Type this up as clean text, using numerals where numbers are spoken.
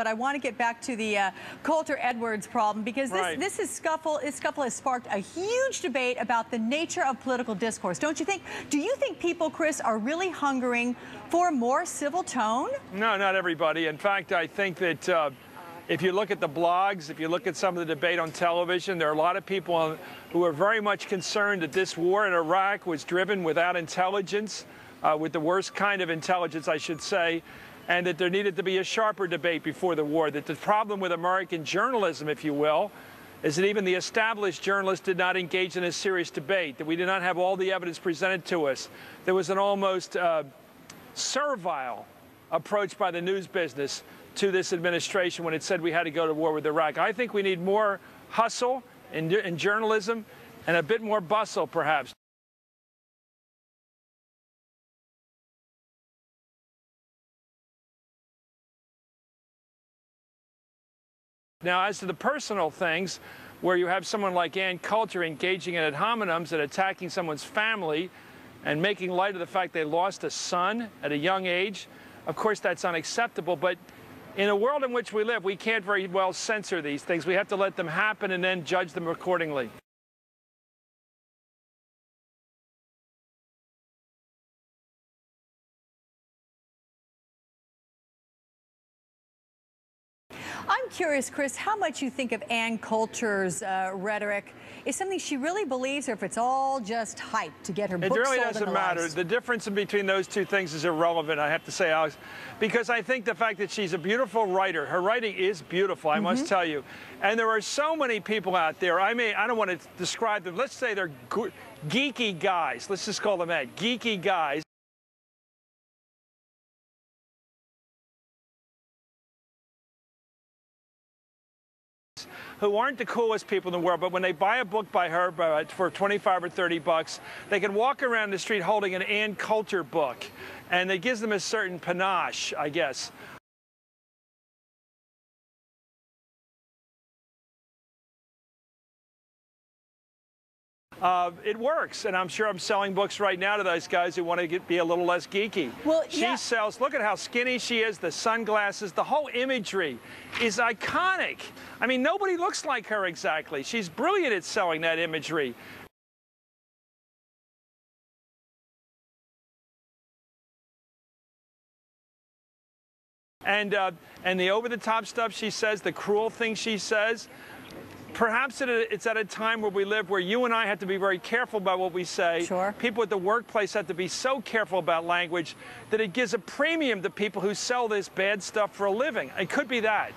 But I want to get back to the Coulter-Edwards problem, because this scuffle has sparked a huge debate about the nature of political discourse. Don't you think? Do you think people, Chris, are really hungering for more civil tone? No, not everybody. In fact, I think that if you look at the blogs, if you look at some of the debate on television, there are a lot of people who are very much concerned that this war in Iraq was driven without intelligence, with the worst kind of intelligence, I should say, and that there needed to be a sharper debate before the war, that the problem with American journalism, if you will, is that even the established journalists did not engage in a serious debate, that we did not have all the evidence presented to us. There was an almost servile approach by the news business to this administration when it said we had to go to war with Iraq. I think we need more hustle in journalism and a bit more bustle, perhaps. Now, as to the personal things, where you have someone like Ann Coulter engaging in ad hominems and attacking someone's family and making light of the fact they lost a son at a young age, of course that's unacceptable. But in a world in which we live, we can't very well censor these things. We have to let them happen and then judge them accordingly. I'm curious, Chris, how much you think of Ann Coulter's rhetoric is something she really believes, or if it's all just hype to get her book sold. It really doesn't matter. The difference between those two things is irrelevant, I have to say, Alex, because I think the fact that she's a beautiful writer, her writing is beautiful, I must tell you. And there are so many people out there, I don't want to describe them, let's say they're geeky guys, let's just call them that, geeky guys, who aren't the coolest people in the world, but when they buy a book by her for 25 or 30 bucks, they can walk around the street holding an Ann Coulter book, and it gives them a certain panache, I guess. It works, and I'm sure I'm selling books right now to those guys who want to be a little less geeky. Well, she sells, look at how skinny she is, the sunglasses, the whole imagery is iconic. I mean, nobody looks like her exactly. She's brilliant at selling that imagery. And the over-the-top stuff she says, the cruel things she says, perhaps it's at a time where we live where you and I have to be very careful about what we say. Sure. People at the workplace have to be so careful about language that it gives a premium to people who sell this bad stuff for a living. It could be that.